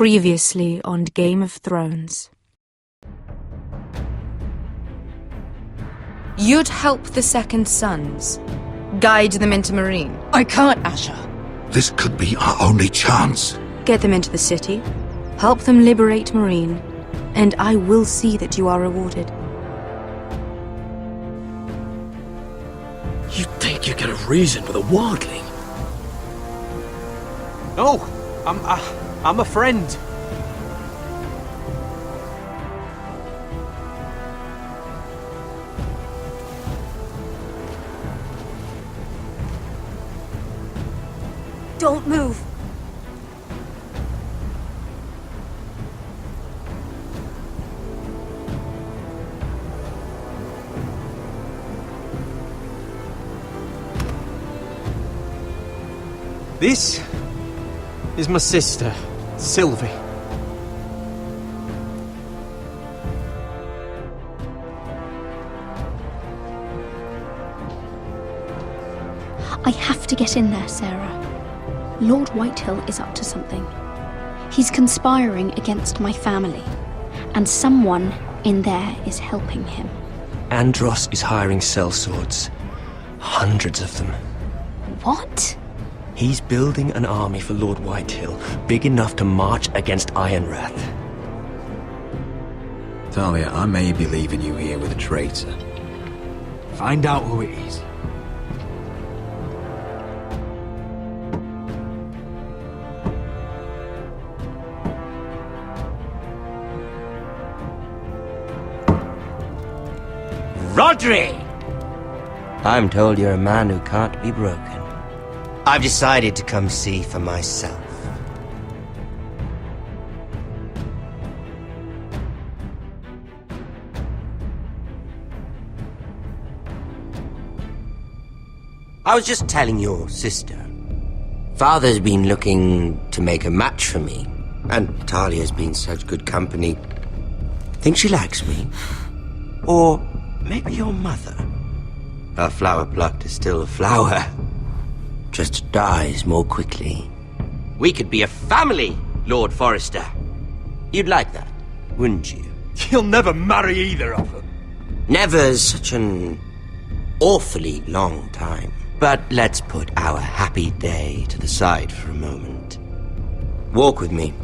Previously on Game of Thrones. You'd help the Second Sons. Guide them into Marine. I can't, Asher. This could be our only chance. Get them into the city. Help them liberate Marine. And I will see that you are rewarded. You think you get a reason with a wardling? No, I'm a friend. Don't move. This is my sister, Sylvie. I have to get in there, Sarah. Lord Whitehill is up to something. He's conspiring against my family, and someone in there is helping him. Andros is hiring sellswords. Hundreds of them. What? He's building an army for Lord Whitehill, big enough to march against Ironrath. Talia, I may be leaving you here with a traitor. Find out who it is. Rodri! I'm told you're a man who can't be broken. I've decided to come see for myself. I was just telling your sister. Father's been looking to make a match for me, and Talia's been such good company. Think she likes me? Or maybe your mother? A flower plucked is still a flower. Just dies more quickly. We could be a family, Lord Forrester. You'd like that, wouldn't you? You'll never marry either of them. Never's such an awfully long time. But let's put our happy day to the side for a moment. Walk with me.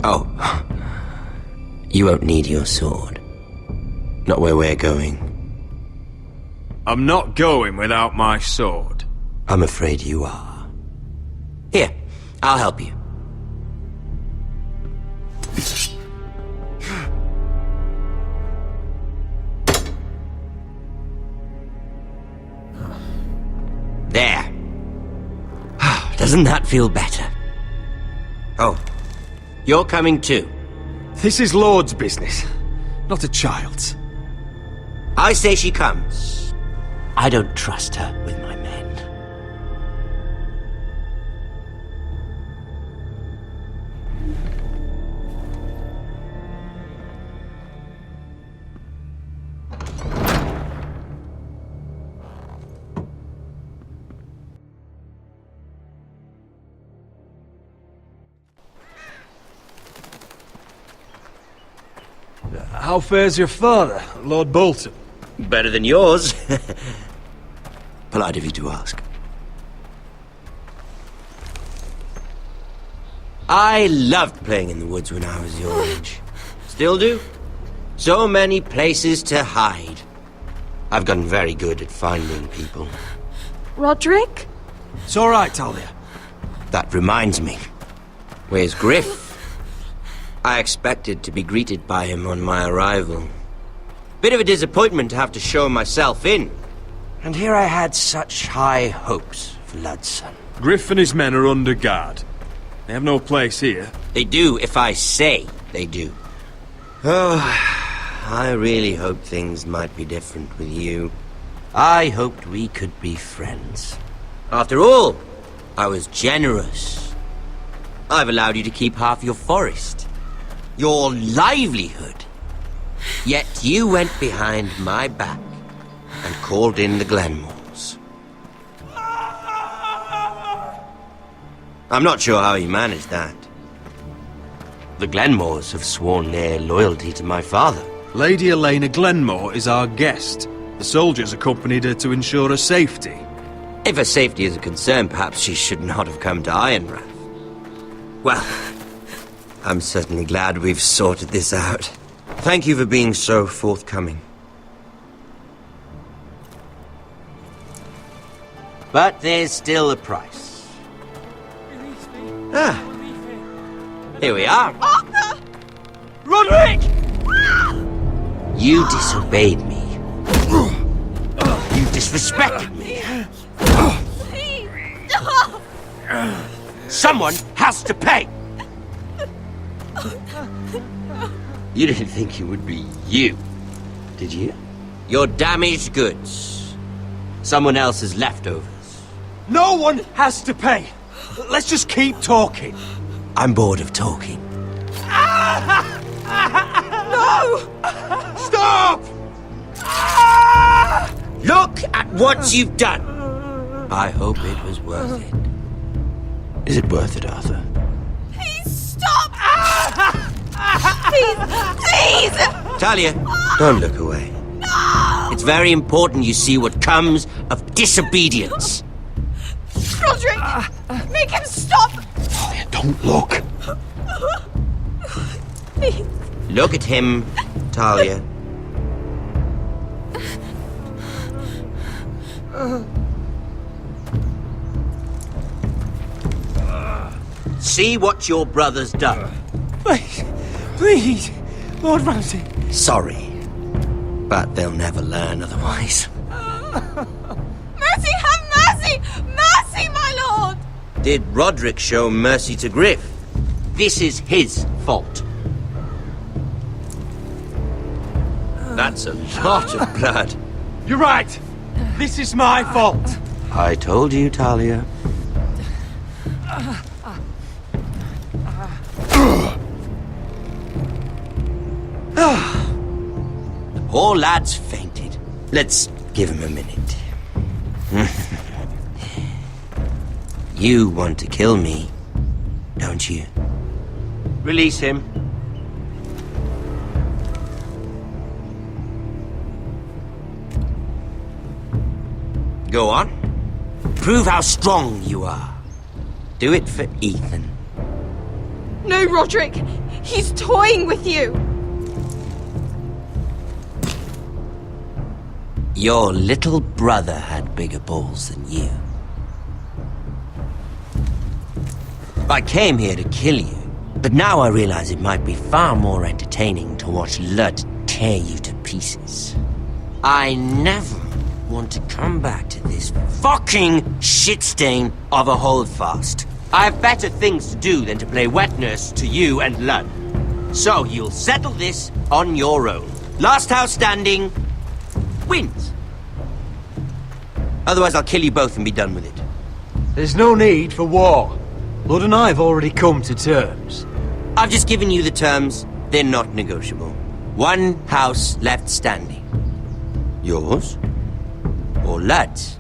Oh, you won't need your sword. Not where we're going. I'm not going without my sword. I'm afraid you are. Here, I'll help you. There. Doesn't that feel better? Oh, you're coming too. This is Lord's business, not a child's. I say she comes. I don't trust her with my men. How fares your father, Lord Bolton? Better than yours. Polite of you to ask. I loved playing in the woods when I was your age. Still do. So many places to hide. I've gotten very good at finding people. Roderick? It's all right, Talia. That reminds me. Where's Griff? I expected to be greeted by him on my arrival. Bit of a disappointment to have to show myself in. And here I had such high hopes for Ludson. Griff and his men are under guard. They have no place here. They do if I say they do. Oh, I really hoped things might be different with you. I hoped we could be friends. After all, I was generous. I've allowed you to keep half your forest. Your livelihood. Yet you went behind my back and called in the Glenmores. I'm not sure how he managed that. The Glenmores have sworn their loyalty to my father. Lady Elena Glenmore is our guest. The soldiers accompanied her to ensure her safety. If her safety is a concern, perhaps she should not have come to Ironrath. Well, I'm certainly glad we've sorted this out. Thank you for being so forthcoming. But there's still a price. Ah, here we are. Arthur! Roderick! You disobeyed me. You disrespected me. Someone has to pay! You didn't think it would be you, did you? Your damaged goods. Someone else's leftovers. No one has to pay. Let's just keep talking. I'm bored of talking. No! Stop! Look at what you've done! I hope it was worth it. Is it worth it, Arthur? Please stop! Please! Please! Talia, don't look away. No! It's very important you see what comes of disobedience. Roderick! Make him stop! Talia, don't look. Please. Look at him, Talia. See what your brother's done. Please, Lord Ramsay. Sorry, but they'll never learn otherwise. Mercy, have mercy! Mercy, my lord! Did Roderick show mercy to Griff? This is his fault. That's a lot of blood. You're right. This is my fault. I told you, Talia. The poor lad's fainted. Let's give him a minute. You want to kill me, don't you? Release him. Go on. Prove how strong you are. Do it for Ethan. No, Roderick! He's toying with you! Your little brother had bigger balls than you. I came here to kill you, but now I realize it might be far more entertaining to watch Lud tear you to pieces. I never want to come back to this fucking shit stain of a holdfast. I have better things to do than to play wet nurse to you and Lud. So you'll settle this on your own. Last house standing wins. Otherwise I'll kill you both and be done with it. There's no need for war. Lord and I have already come to terms. I've just given you the terms. They're not negotiable. One house left standing. Yours or Lud's?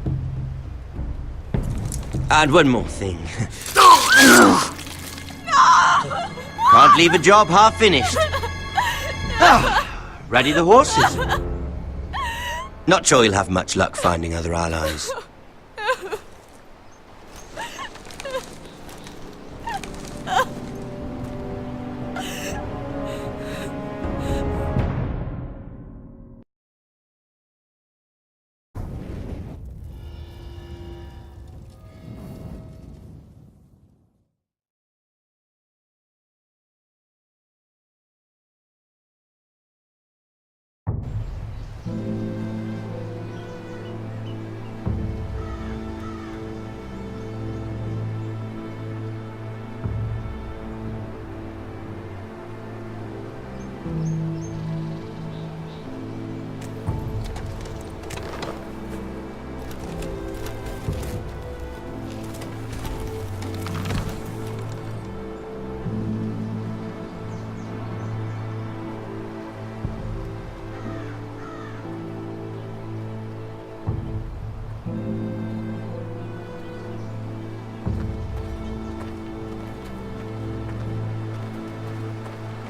And one more thing. Can't leave a job half finished. Ready the horses? Not sure you'll have much luck finding other allies.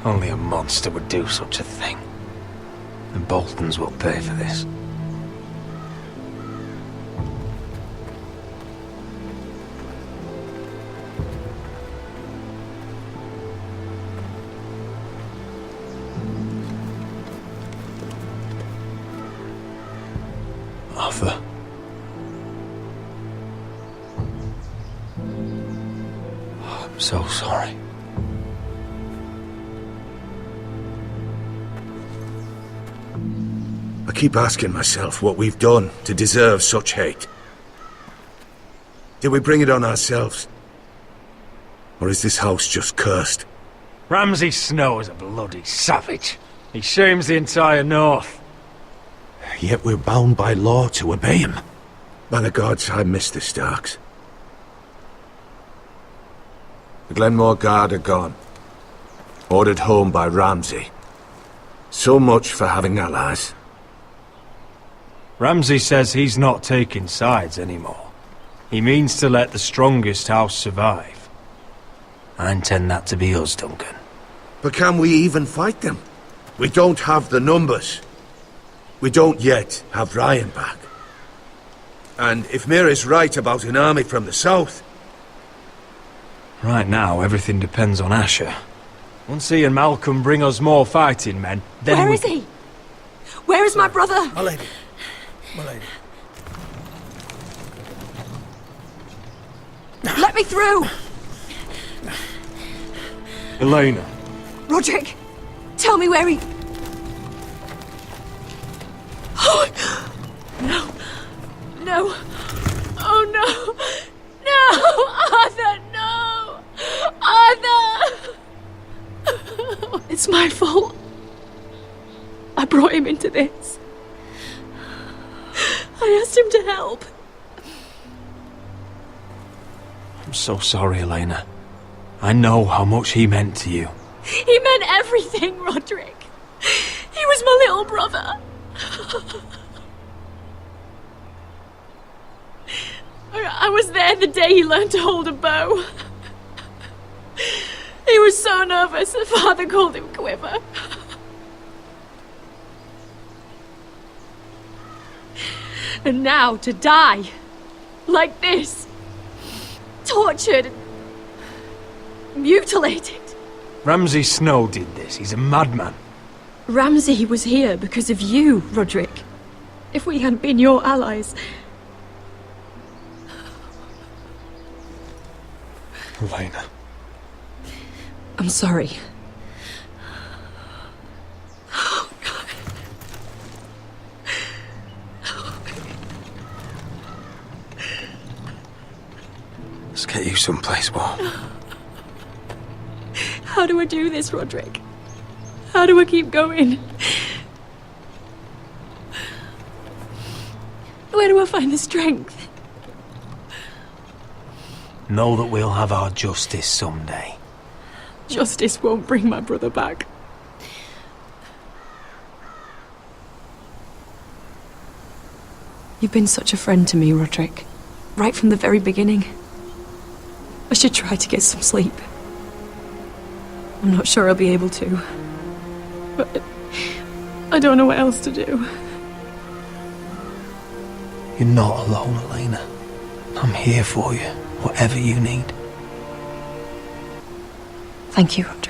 Only a monster would do such a thing. The Boltons will pay for this. Arthur. I'm so sorry. I keep asking myself what we've done to deserve such hate. Did we bring it on ourselves? Or is this house just cursed? Ramsay Snow is a bloody savage. He shames the entire North. Yet we're bound by law to obey him. By the gods, I miss the Starks. The Glenmore Guard are gone. Ordered home by Ramsay. So much for having allies. Ramsay says he's not taking sides anymore. He means to let the strongest house survive. I intend that to be us, Duncan. But can we even fight them? We don't have the numbers. We don't yet have Ryan back. And if Mira's right about an army from the south... Right now, everything depends on Asher. Once he and Malcolm bring us more fighting men, then Where is he? Where is my brother? My lady. My lady. Let me through! Elena. Roderick, tell me where he... Oh, no. No. Oh, no. No! Arthur, no! Arthur! It's my fault. I brought him into this. I asked him to help. I'm so sorry, Elena. I know how much he meant to you. He meant everything, Roderick. He was my little brother. I was there the day he learned to hold a bow. He was so nervous, the father called him Quiver. And now to die, like this, tortured, mutilated. Ramsay Snow did this. He's a madman. Ramsay was here because of you, Roderick. If we hadn't been your allies... Elena. I'm sorry. Let's get you someplace warm. How do I do this, Roderick? How do I keep going? Where do I find the strength? Know that we'll have our justice someday. Justice won't bring my brother back. You've been such a friend to me, Roderick. Right from the very beginning. I should try to get some sleep. I'm not sure I'll be able to. But I don't know what else to do. You're not alone, Elena. I'm here for you, whatever you need. Thank you, Roderick.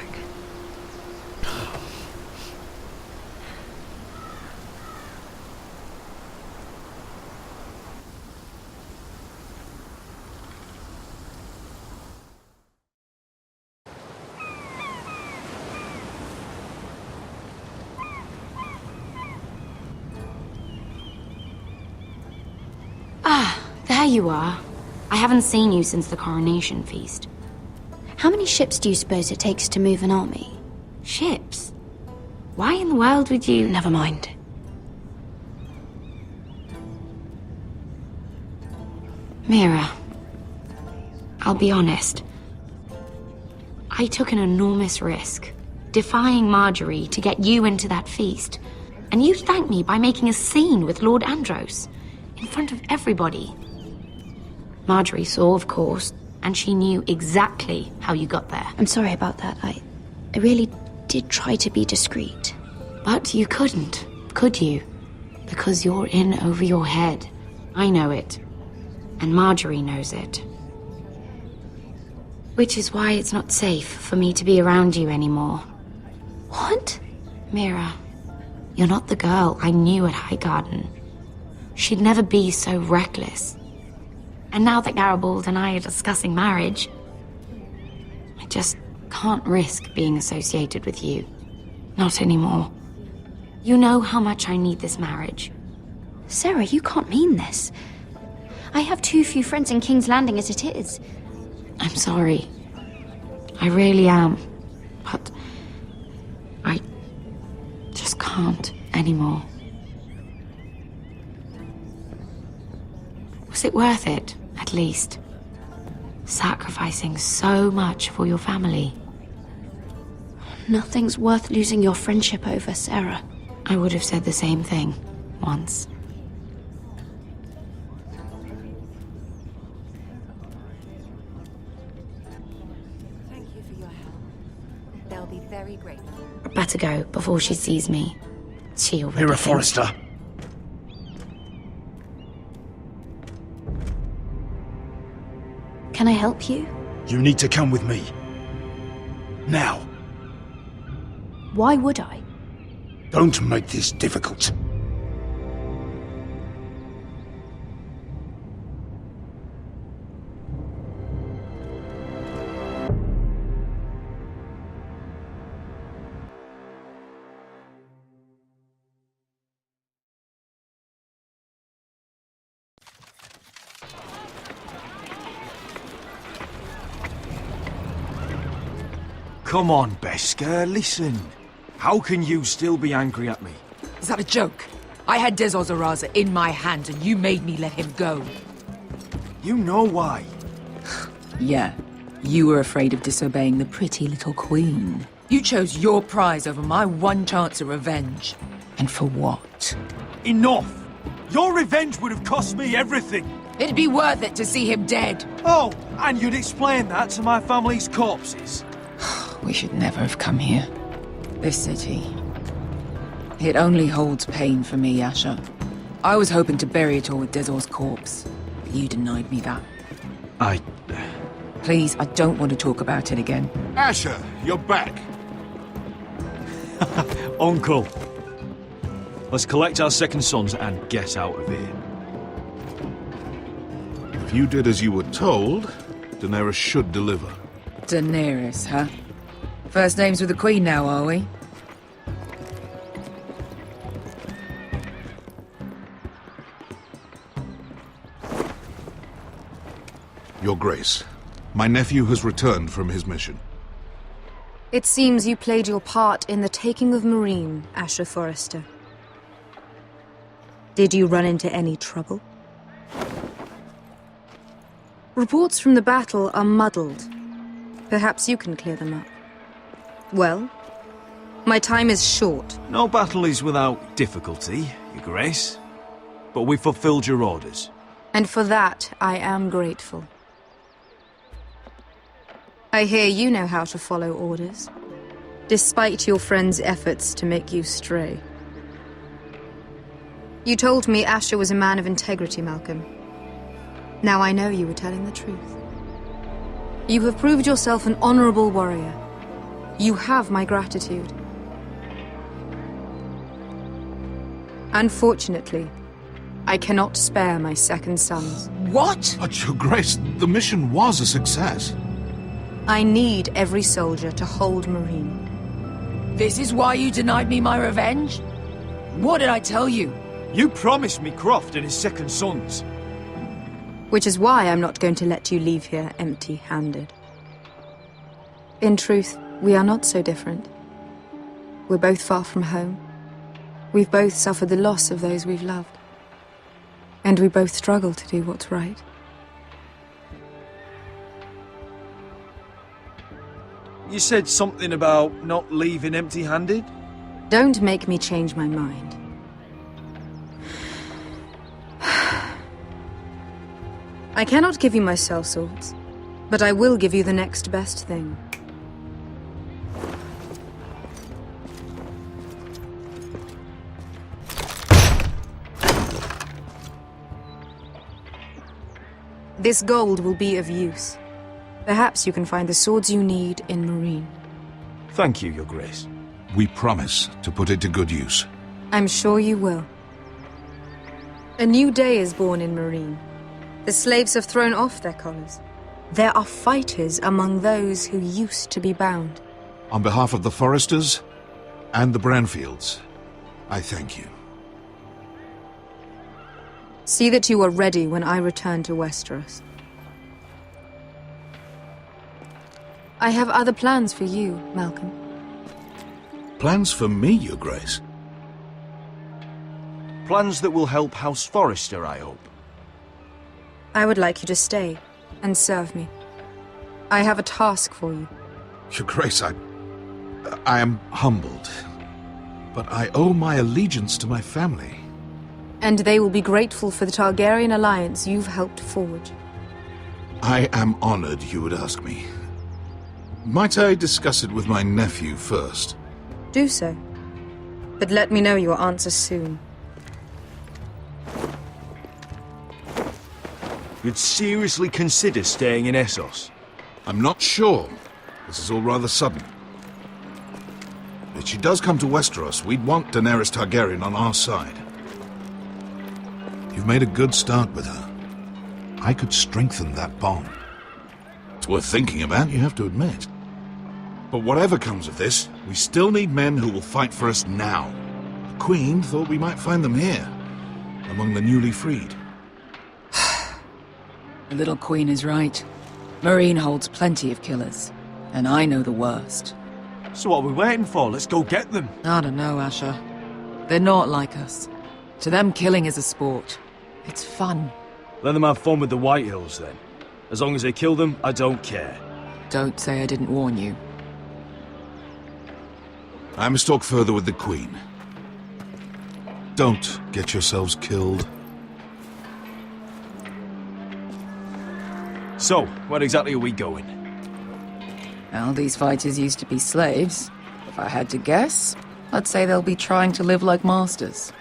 There you are. I haven't seen you since the coronation feast. How many ships do you suppose it takes to move an army? Ships? Why in the world would you... Never mind. Mira, I'll be honest. I took an enormous risk, defying Marjorie to get you into that feast. And you thanked me by making a scene with Lord Andros, in front of everybody. Marjorie saw, of course, and she knew exactly how you got there. I'm sorry about that. I really did try to be discreet. But you couldn't, could you? Because you're in over your head. I know it. And Marjorie knows it. Which is why it's not safe for me to be around you anymore. What? Mira, you're not the girl I knew at Highgarden. She'd never be so reckless. And now that Garibald and I are discussing marriage, I just can't risk being associated with you. Not anymore. You know how much I need this marriage. Sarah, you can't mean this. I have too few friends in King's Landing as it is. I'm sorry. I really am. But I just can't anymore. Was it worth it, at least? Sacrificing so much for your family. Nothing's worth losing your friendship over, Sarah. I would have said the same thing once. Thank you for your help. They'll be very grateful. I better go before she sees me. She'll Mira Forrester. Can I help you? You need to come with me. Now. Why would I? Don't make this difficult. Come on, Beskar, listen. How can you still be angry at me? Is that a joke? I had Des Ozaraza in my hand and you made me let him go. You know why. Yeah, you were afraid of disobeying the pretty little queen. You chose your prize over my one chance of revenge. And for what? Enough! Your revenge would have cost me everything. It'd be worth it to see him dead. Oh, and you'd explain that to my family's corpses. We should never have come here. This city. It only holds pain for me, Asher. I was hoping to bury it all with Dezor's corpse, but you denied me that. Please, I don't want to talk about it again. Asher, you're back. Uncle. Let's collect our second sons and get out of here. If you did as you were told, Daenerys should deliver. Daenerys, huh? First names with the Queen now, are we? Your Grace, my nephew has returned from his mission. It seems you played your part in the taking of Meereen, Asher Forrester. Did you run into any trouble? Reports from the battle are muddled. Perhaps you can clear them up. Well, my time is short. No battle is without difficulty, Your Grace. But we fulfilled your orders. And for that, I am grateful. I hear you know how to follow orders, despite your friend's efforts to make you stray. You told me Asher was a man of integrity, Malcolm. Now I know you were telling the truth. You have proved yourself an honorable warrior. You have my gratitude. Unfortunately, I cannot spare my second sons. What? But, Your Grace, the mission was a success. I need every soldier to hold Meereen. This is why you denied me my revenge? What did I tell you? You promised me Croft and his second sons. Which is why I'm not going to let you leave here empty-handed. In truth, we are not so different. We're both far from home. We've both suffered the loss of those we've loved. And we both struggle to do what's right. You said something about not leaving empty-handed? Don't make me change my mind. I cannot give you my sellswords, but I will give you the next best thing. This gold will be of use. Perhaps you can find the swords you need in Marine. Thank you, Your Grace. We promise to put it to good use. I'm sure you will. A new day is born in Marine. The slaves have thrown off their collars. There are fighters among those who used to be bound. On behalf of the Forresters and the Branfields, I thank you. See that you are ready when I return to Westeros. I have other plans for you, Malcolm. Plans for me, Your Grace? Plans that will help House Forrester, I hope. I would like you to stay and serve me. I have a task for you. Your Grace, I am humbled, but I owe my allegiance to my family. And they will be grateful for the Targaryen alliance you've helped forge. I am honored you would ask me. Might I discuss it with my nephew first? Do so. But let me know your answer soon. You'd seriously consider staying in Essos? I'm not sure. This is all rather sudden. If she does come to Westeros, we'd want Daenerys Targaryen on our side. You've made a good start with her. I could strengthen that bond. It's worth thinking about, you have to admit. But whatever comes of this, we still need men who will fight for us now. The Queen thought we might find them here, among the newly freed. The little queen is right. Marine holds plenty of killers, and I know the worst. So what are we waiting for? Let's go get them. I don't know, Asher. They're not like us. To them, killing is a sport. It's fun. Let them have fun with the Whitehills, then. As long as they kill them, I don't care. Don't say I didn't warn you. I must talk further with the Queen. Don't get yourselves killed. So, where exactly are we going? Well, these fighters used to be slaves. If I had to guess, I'd say they'll be trying to live like masters.